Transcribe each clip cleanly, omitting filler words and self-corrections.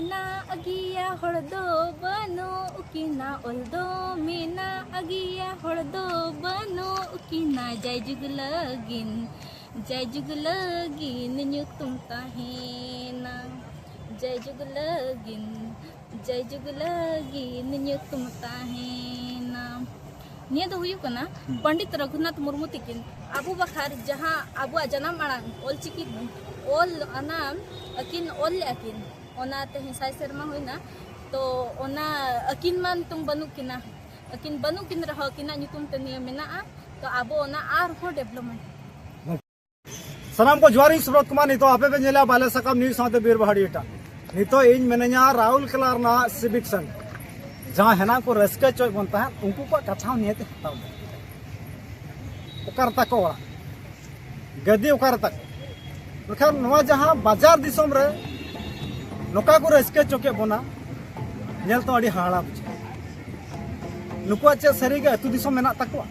मीना अगिया हड़दो बनो उकिना ओलदो मीना अगिया हड़दो बनो उकिना जय जुग लगिन न्यूतुम ताहेना जय जुग लगिन न्यूतुम ताहेना निया दो हुयु कना पंडित रघुनाथ मुर्मू तिकिन आबू बखार जहाँ आबू जन्म आड़ांग ऑलचिकी ऑल अना अकिन ऑल अकिन ओना ते हिसाय शर्मा होइना तो ओना अकिन मान तुम बनु किना अकिन बनु किन रह किना नुतुम ते निया मेना तो आबो ओना आर हो डेवलपमेंट सनाम को जोहार सुब्रत कुमार नितो आपे पे नेला बाले सकम न्यूज साथे बीरबहाड़ीटा नितो इन मेनया राहुल कलार ना सिविक संघ जहाँ हेना को रस्के चोय बनता है उनको को कथा नियत हताव उकार तक ओड़ा गद्दी उकार तक बखान नवा जहाँ बाजार दिसम रे नोका को रस्के चोके बना नेल तो अड़ी हाड़ा बुझे नुकुआ चे सरी के अतु दिसम मेना तकवा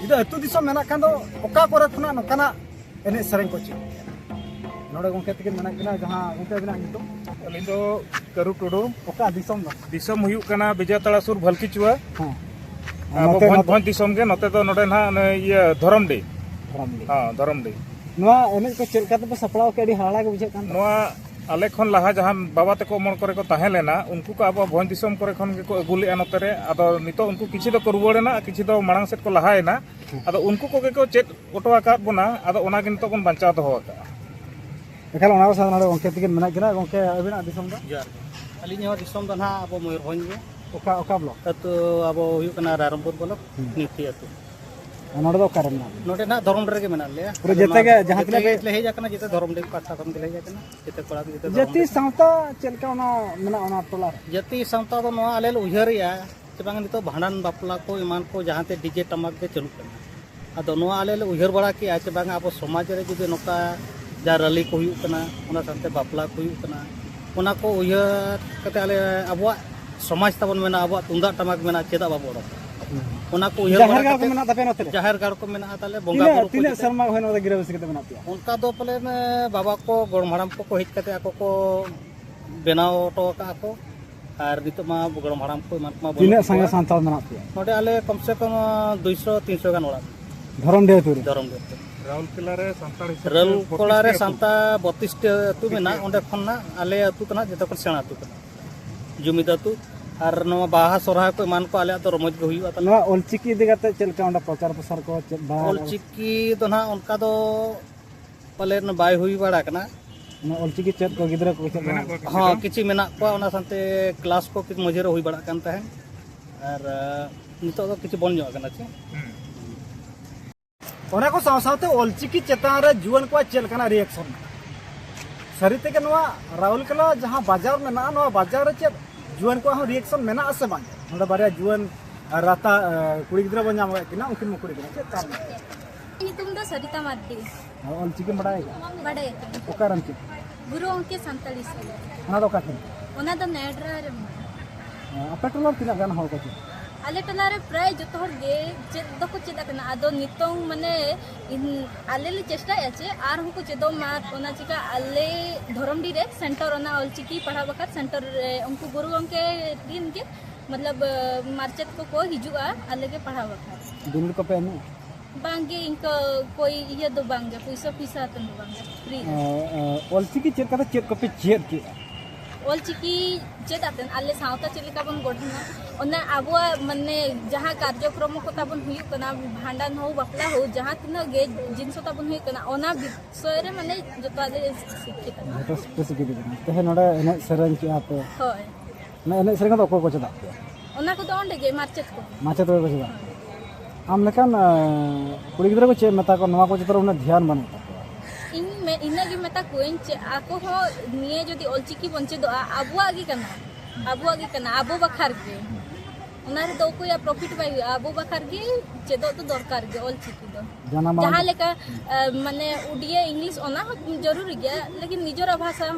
इदा अतु दिसम मेना खान दो ओका कोरे खुना नोकाना एने सरंग को चे नोडे गोंके तके मेना किना जहाँ गोंके बिना नितो अलिंग दो करू टुडू ओका दिसम ना दिसम हुयुक कना विजय तलासुर भलकी चुआ हां अब भन दिसम के नते तो नोडे ना ये धरमडे हां धरमडे नवा एने को चेलका तो सपड़ाव के अड़ी हाड़ा के बुझे कान नवा आले खन लाहा जहां बाबा तको मन करे को ताहे लेना उनको को अब भन दिसम करे खन के को अगुले नते रे आदो नितो उनको किछि दो रुवाड़ेना किछि दो मांग सेट को लाहायना आदो उनको को के को चेत ओटवा का बना आदो ओना के नितो बन बंचाव दो होता एखाल ओना को साथ गोंके तके मेना किना गोंके अबिना दिसम दा जार अलिनी हो दिसम दा ना अब मयूरभंज गे ओका ओका ब्लॉक अतो अब हुयुक कना रारमपुर ब्लॉक नीति अतो नोडे दो कारण ना नोटे ना धरम रे के मेना ले पूरे जते के जहां तले ले हे जाकना जते धरम रे पाठा खन ले जाकना जते कोड़ा जते जति सावता चेलका ओना मेना ओना टोला जति संता दो नो आले उहरिया जे बांग नितो भांडन बापला को ईमान को जहां ते डीजे टमाक के चलु कना अदो नो आले उहर बड़ा की आज बांग अब समाज रे जुदि नोका जा रली को हुयुक कना ओना साथे बापला को हुयुक कना ओना को उहर कते आले अबवा समाज तबन मेना अबवा तुंदा टमाक मेना चेदा बाबो ओना को उहर जहर गाड़ को मेना तपे नते जहर गाड़ को मेना ताले बोंगा बुरु तीन शर्मा होय न गिरवस के मेना पिया उनका दो पले बाबा को गोड़माड़ाम को हिट कते आको को बनाव तो का को और नितो मा गोड़माड़ाम को मान मा तीन संगे सांताल मेना पिया नोटे आले कम से कम 200 300 गान ओड़ा धरम दे तुरी धरम दे राहुल किला रे संताड़ रल कोला रे सांता 32 टे अतु मेना ओंडे खन्ना आले अतु तना जतो को सेना अतु तना जुमिद अतु और नवा बाहा सोरहा को मान को आले तो रमज गो हुई नवा ओलचिकी दिगते चेलका ओंडा प्रचार प्रसार को बा ओलचिकी तो ना उनका दो पले न बाय हुई बड़ा कना ओलचिकी चेत को गिदरा को चेत हाँ किछि मेना को ओना साथे क्लास को किछ मजेरो हुई बड़ा कान तहन और नितो तो किछि बन जो कना छे ओना को सावसावते ओलचिकी चेतान रे जुवन को चेलकाना रिएक्शन सरिते के नवा राहुल कला जहां बाजार में ना नवा बाजार रे चेत जुवन को हम रिएक्शन मेना आसे बांग नोडा बारे जुवन राता कुड़ी गिदरा बन जाम किना उनकिन मुकुड़ी किना चेत ताम तुम दा सरिता मार्डी ओलचिकी बड़ाई बड़े ओकारम के गुरु अंके संताली से ओना दो काठन ओना द नेड्रा रे आपे टोला तिना गान हो को आले टला रे प्राय जतो हर गे चेद दको चेदा कना आदो नितों माने आले ले चेष्टा याचे आर हमको चेदो मार ओना चिका आले धरमडी रे सेंटर ओना ऑलचिकी पढ़ा बखत सेंटर उनको गुरु अंके दिन के मतलब मार्चेट को हिजुआ आले के पढ़ा बखत दिन को पे नु बांगे इनका कोई ये दो बांगे पैसा पैसा तन दो बांगे फ्री ओलचिकी चेत का चेत को पे चेत के ओलचिकी चेद आतेन आले सावता चेलिका बन गढ़ना ओना आबो माने जहां कार्यक्रम को ताबन हुयु कना भांडन हो बपला हो जहां तिना गे जिनसो ताबन हुयु कना ओना विषय रे माने जतो आले शिक्षित तो स्पेसिफिक ते नडे एने सरन के आप होय ना एने सरन को को चदा ओना को तो ओंडे गे मार्चेट को माचे तो को चदा आम लेकिन कुड़ी गिदरा को चे मता को नवा को चित्र उन्हें ध्यान बन इन में इना गे मता कोइन चे आको हो निये जदी ओलचिकी बंचे दो आबुआ गे कना आबो बखार गे ओना रे दो को या प्रॉफिट बाय आबो बखार गे चेदो तो दरकार गे ओलचिकी दो जहां लेका माने उडिया इंग्लिश ओना जरूरी गया लेकिन निजर भाषा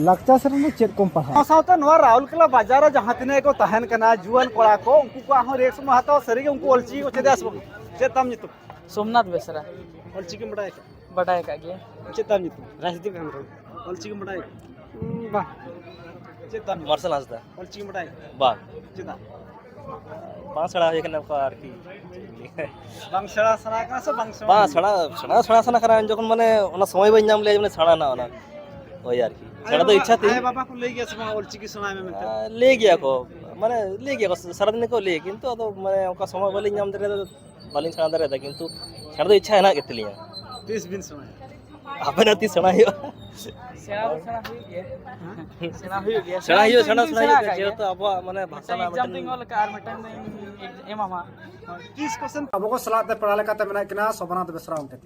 लगता सर ने चेत कम पढ़ा सावता नवा राहुल कला बाजार जहां तिने को तहन कना जुवन कोड़ा को उनको को हम रेक्स में हातो सरी के उनको ओलचिकी को चेदास चेतम नितु सोमनाथ बेसरा ओलचिकी बड़ाय बटाय का गे चेतम नितु राजनीति काम ओलचिकी बड़ाय बा चेतन मार्शल हांसदा ऑलचिकी बटाई बांग चेदा बांग सेड़ा हुई कना को आरकी बांग सेड़ा सना का से बांग बांग सेड़ा सना करा जखन माने ओना समय बाई नाम ले माने सेड़ा ना ओना ओई आरकी सेड़ा तो इच्छा थी आए बाबा को ले गया से ऑलचिकी सुनाए में मिलते ले गया को माने ले गया को सारा दिन को ले किंतु अदो माने ओका समय बाली नाम दरे बालिन सेड़ा दरे किंतु सेड़ा तो इच्छा है ना केतलिया 30 दिन सुनाए आपे ना 30 सेड़ा हियो सेना हुई गया सेड़ा हियो जे तो अब माने भाषा ना एग्जाम तिंग ऑल कार मटन एमामा किस क्वेश्चन अब को सलाते पढ़ा लेका ते मेना किना सोबनाथ बेसरा उनके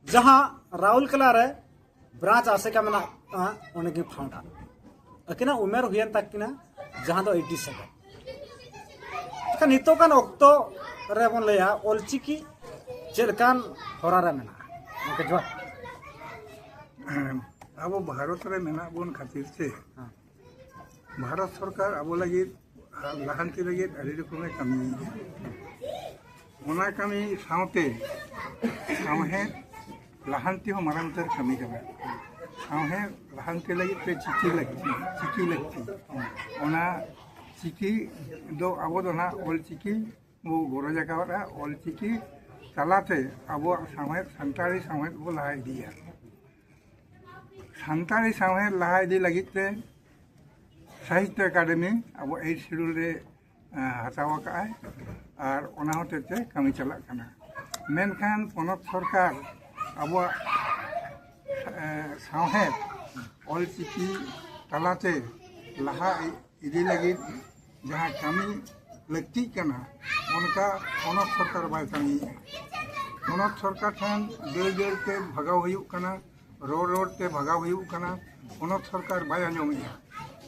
जहां राहुल कला रे ब्रांच आसे का मेना उन्हें की फाउंडर अकिना उमेर हुयन तक किना जहां दो 87 का नितो कान ओक्तो रे बन लेया ऑलचिकी चेलकान होरा रे मेना ओके जो अब भारत रे मेना बोन खातिर से भारत सरकार अब लगी लाहांती लगी अड़ी रकमे कमी ओना कमी साउते सामहे लाहांती हो मारांतर कमी करा सामहे लाहांती लगी पे चिकी लगती ओना चिकी दो अब दो ना ऑल चिकी वो गोरो जगह ऑल चिकी चलाते अब सामहे संताली सामहे वो लहाई दिया सानताली सामहे लहा इदी लगी ते साहित्य अकादमी अब 8 शेड्यूल रे हतावा का है और ओना होते ते कमी चला कना मेनखान पनत सरकार अब सामहे ऑलचिकी तलाते लहा इदी लगी जहाँ कमी लगती कना उनका पनत सरकार बाय कमी पनत सरकार ठन देर ते भगाव हुई कना रोड ते भगाव हुई कना पनत सरकार बाय आंजोमेया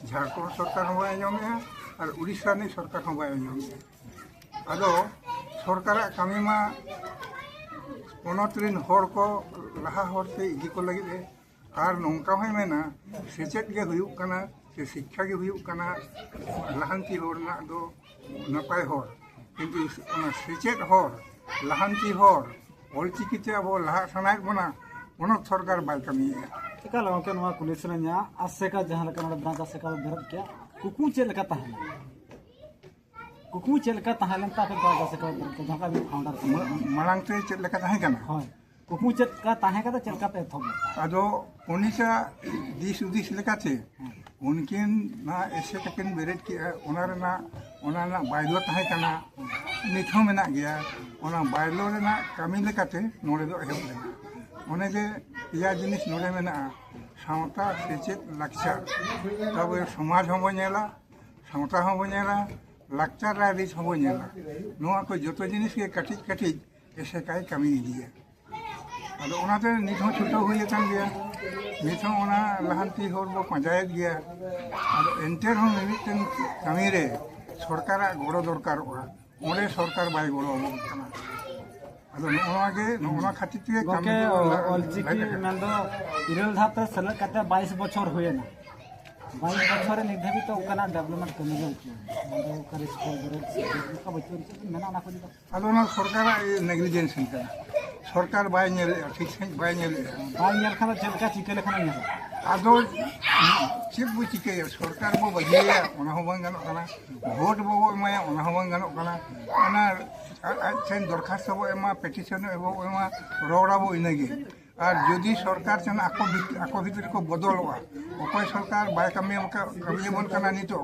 झारखंड सरकार हो बाय आंजोमेया और उड़ीसा ने सरकार हो बाय आंजोमेया अदो सरकार कमी मा पनत रिन हर को लहा हरते इदी को लगी दे और नौका होय मेना सेचेत के हुई कना से शिक्षा के हुई कना लहांती हर ना दो नपाय हर किंतु ओना सेचेत हर लहांती हर ऑलचिकी ते अब लहा सनाय बना पनत सरकार बाय कमी टिका लगा के नवा पुलिस ने या आसे का जहां लका ब्रांच आसे का बेरत के कुकू चेल का ताहले कुकू चेल का ताहले ता के ब्रांच आसे का जहां का भी फाउंडर मांग ते चेल लका ताहे कना हां कुकू चेल का ताहे का चेल का पे थम अदो उनिसा दिस उदिस लका थे उनकिन ना ऐसे तकिन बेरेट के ओना ना बायलो ताहे कना निथो मेना गया ओना बायलो ना कमी लकाते नोडे दो हेब लेना ओने जे या जिनिस नोडे मेना सावता सेचेत लाक्चर तब समाज हम नेला सावता हम नेला लाक्चर राइस हम नेला नोआ को जतो जिनिस के कटिज कटिज ऐसे काई कमी दिया अदो ओनाते निथो छुटो हुई कान गया निथो ओना लहांती होर बो पंचायत गया अदो एंटर हम मिमिटन कमी रे सरकार गोड़ो दरकार ओरे सरकार बाय गोड़ो कना अदो नोना खातिर ते गोके ऑलचिकी मेंदो इरल धाते सेलेक्ट करते 22 बछर होयना 22 बछर निधे भी तो कना डेवलपमेंट कमी गल मेंदो कर स्कूल रे का बच्चों मेना ना को अदो ना सरकार नेग्लिजेंस का सरकार बाय नेल ठीक से बाय नेल खाना चेल का चिके लेखना नेल अदो चिप बु चिके सरकार बो बजिया ओना हो बांग गानो कना वोट बो एमाया ओना हो बांग गानो कना ओना आछन दरखास्त बो एमा पेटिशन एबो एमा रोड़ा बो इनेगे और यदि सरकार चन आको भीतर को बदलवा अकय सरकार बाय कमी बन कना नितो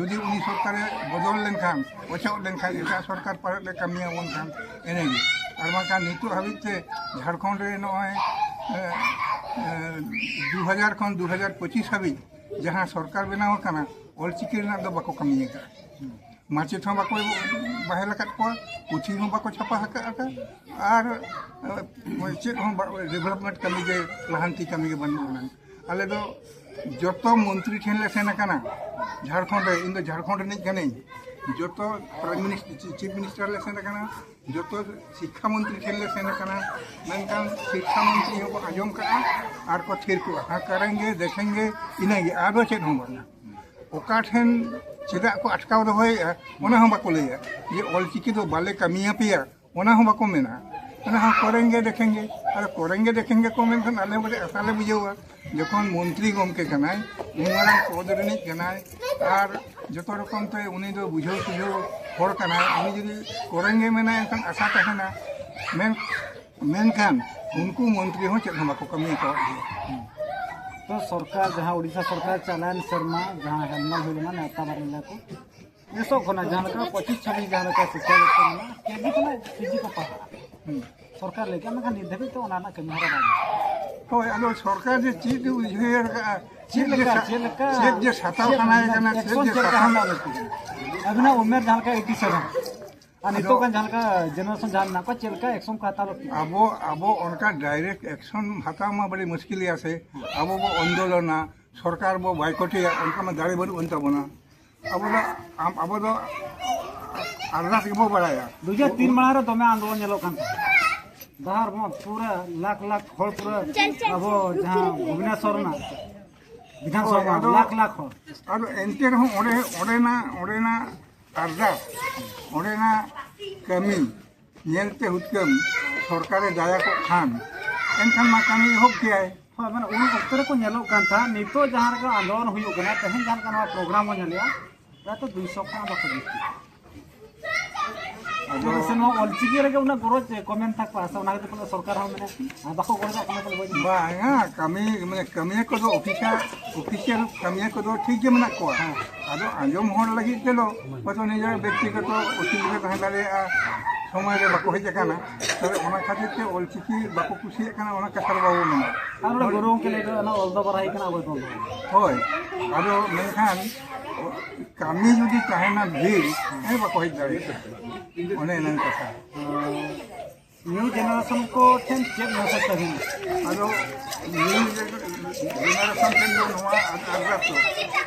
यदि उनी सरकार बदल लेनखान ओछो लेनखान एटा सरकार पर ले कमी बन खान एनेगे और माका नितो हाबिते झारखंड रे नय 2000 खन 2025 हाबि जहां सरकार बनाव कना ऑलचिकी ना दो बाको कमी का माचित हम बाको बाहेला कट को पुथी हम बाको छापा हका और चेत हम डेवलपमेंट कमी के लहांती कमी के बन आले दो जतो मंत्री ठेन ले सेना कना झारखंड रे इन झारखंड ने कने जतो प्राइम मिनिस्टर चीफ मिनिस्टर ले सेना कना जतो शिक्षा मंत्री ठेन ले सेना कना मेनकान शिक्षा मंत्री को आजम का और को थिर को हां करेंगे देखेंगे इनेगे आदो चेत हम बना ओका ठेन चेदा को अटकाव दो होय ओना हम बाको लेया ये ऑलचिकी दो बाले कमिया पिया ओना हम बाको मेना हाँ करेंगे देखेंगे और करेंगे देखेंगे को मेनखान आले बड़े आसाले बुझेवा जखन मंत्री गमके कनाय उमारान पद रिनिज कनाय और जतो रकम ते उनी दो बुझाव सुझाव हर कनाय उनी जदि करेंगे मेना एनखान आशा तहना मेनखान उनको मंत्री हो चेक हम कमी को तो सरकार जहाँ उड़ीसा सरकार चलान शर्मा जहाँ हेलमल हुलना नेता बारिला को ये सब खना जहाँ का 25-26 जहाँ का शिक्षा लेते हैं केजी को ना पीजी को पढ़ा सरकार लेके मैं निर्धारित तो उन्होंने कमी हरा बात हो आलो सरकार जे चीज उजहेर चीज जे साताव कनाय कना चीज जे साताव अभी ना उम्र जहाँ का 87 और नितो का जहाँ का जनरेशन जहाँ ना को चल का एक्शन का तालो अब उनका डायरेक्ट एक्शन हताव में बड़ी मुश्किल आसे अब वो आंदोलन सरकार वो बाइकटिया उनका में दाड़ी बन उनता बना अब तो अरदास के वो बढ़ाया 2003 मारा तो मैं आंदोलन चलो kan बाहर में पूरा लाख हॉल पूरा अब जहाँ भुवनेश्वर ना विधानसभा लाख हॉल अब एंटे रहो ओरेना अरदास ओरेना कमी नेलते हुतकम सरकारे दाया को खान एनखान मा कमी हो किया है हाँ मैंने उन वक्त को नेलो कान था नितो जहाँ का आंदोलन हुई होगा तेहन जहाँ का प्रोग्राम हो नेलिया तो 200 का बाको दिखती से नो ऑलचिकी रे उना गरज कमेंट था पास उना के सरकार हम मैंने बाको गरज अपने को बोल बाया कमी माने कमी को तो ऑफिशियल कमी को तो ठीक है मना को आदो आंजम होड़ लगी चलो पतो निजे व्यक्तिगत असुविधा कहां दाले समय रे बाको हे जकाना तबे ओना खातिर ते ऑलचिकी बाको खुशी kana ओना कसर बाबू मना और गुरु के लिए ना ऑल द बराई kana अब तो होय आदो मेनखान कमी जुदी कहना भीड़ ए बाको हे दाले ओने नन कथा न्यू जनरेशन को टेन चेक ना सकता है आदो न्यू जनरेशन के जो नवा आग्रह तो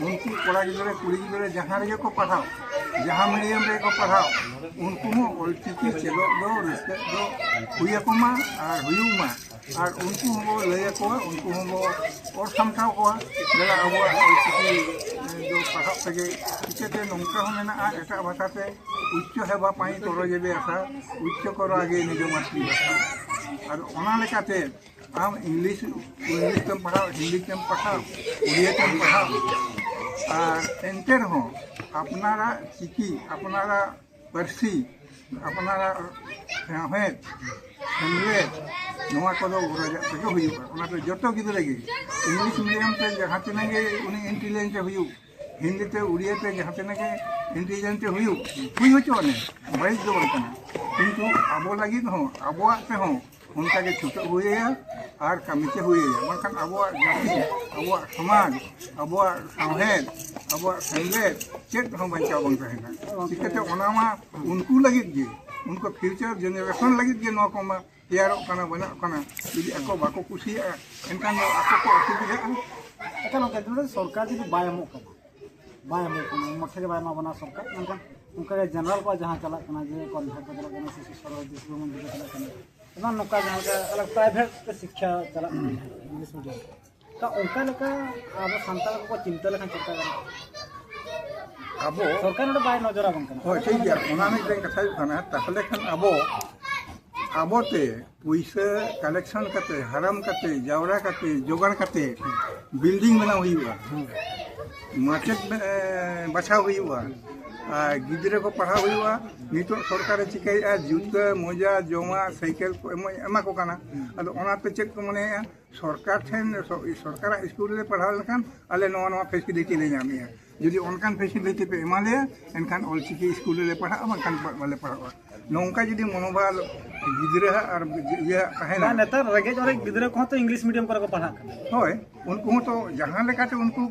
उनकी कोड़ा गिदरे कुड़ी गिदरे जहां रे को पढ़ाओ जहां मीडियम रे को पढ़ाओ उनको ऑलचिकी चलो दो रिस्क दो हुई को मा और हुयुमा और उनको हम ले को उनको हम और समझाओ को जला अब ऑलचिकी जो पढ़ाओ सके इचते नंका हम ना एटा भाषा से उच्च हेबा पाई तोरो जेबे आसा उच्च करो आगे निजो मातृ भाषा और ओना लेकाते आम इंग्लिश तम पढ़ाओ हिंदी तम पढ़ाओ उड़िया तम पढ़ाओ और एंटे रहो अपनारा चिकी अपनारा परसी अपनारा हेत हेमलेट नवा को गरजा तक हुआ जो गिद्रे इंग्लिश मीडियम ते जहाँ तेना उनी इंटेलिजेंट हुई हिंदी ते उड़िया ते जहाँ तेना इंटेलिजेंट हुई होचोने बड़े जो बना किंतु अब लगे अब उनका के छुटो हुए और कमी से हुए बखान अब जाति अब समाज अब साहेद अब संगेत चेक हम बचा बन रहना चिकाते ओनामा उनको लगे जे उनको फ्यूचर जनरेशन लगे जे नो को तैयार करना बना करना यदि ako बाको खुशी एनखान ako को असुविधा एखान के सरकार जी बायमो मठे के बायमा बना सरकार एनखान उनका जनरल को जहाँ चला जे कॉन्ट्रैक्ट को चला शिशु सर्व दिशु मंदिर चला ना नौका जहाँ का अलग प्राइवेट शिक्षा चला इंग्लिश मीडियम तो उनका लेका अब संतान को चिंता लेखा चिंता करना अब सरकार ने बाय नजर आबन करना हो ठीक है ओना में कथा खाना ताहले खान अब ते पैसा कलेक्शन करते हराम करते जावरा करते जोगाड़ करते बिल्डिंग बना हुआ मार्केट बचाव हुआ गिद्रे को पढ़ाव हुआ नितो सरकार चिकाया जूता मोजा जमा साइकिल को एमा को काना अदो ओनाते चेक को मने सरकार ठेन सरकार स्कूल ले पढ़ाव लेखान आले नवा फैसिलिटी ले नामिया यदि उनकान फैसिलिटी पे एमा ले एनखान ऑलचिकी स्कूल ले पढ़ा बखान वाले पढ़ावा नौका यदि मनोबल गिद्रे और ये कहना नेतार रगे और गिद्रे को तो इंग्लिश मीडियम को पढ़ा होय उनको तो जहां लेकाते उनको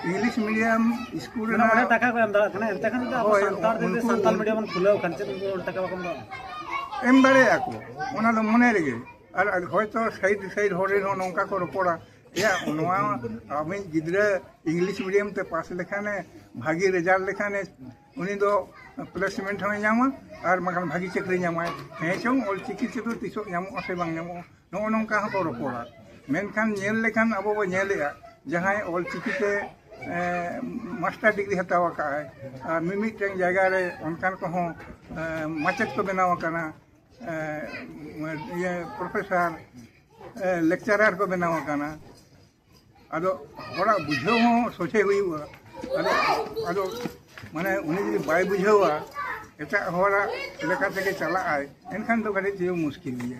इंग्लिश मीडियम स्कूल ना बड़ा टाका को एमदा खाना एंते खान तो संतार दे संताल मीडियम खुले खनचे टाका को एम दारे आको ओना लो मने रेगे और होयतो साइड होरे नौका को रपोड़ा या नवा आमी गिद्रे इंग्लिश मीडियम ते पास लेखाने भागी रिजल्ट लेखाने उनी दो प्लेसमेंट हो जामा और मगन भागी चक्री जामा हे चों ऑलचिकी से तो तिसो जामो से बांग जामो नो नौका को रपोड़ा मेनखान नेल लेखान अब बो नेलेया जहां ऑलचिकी ते मास्टर डिग्री हतावा का है मिमिटें जगह रे उनकान को माचेत को बनावा करना ये प्रोफेसर लेक्चरार को बनाव काना अदो होरा बुझाव हो सोचे हुआ अदो माने उन्हें जो बाय बुझावा एटा होरा लेका तक चला आए एनखान तो कड़ी मुश्किल है।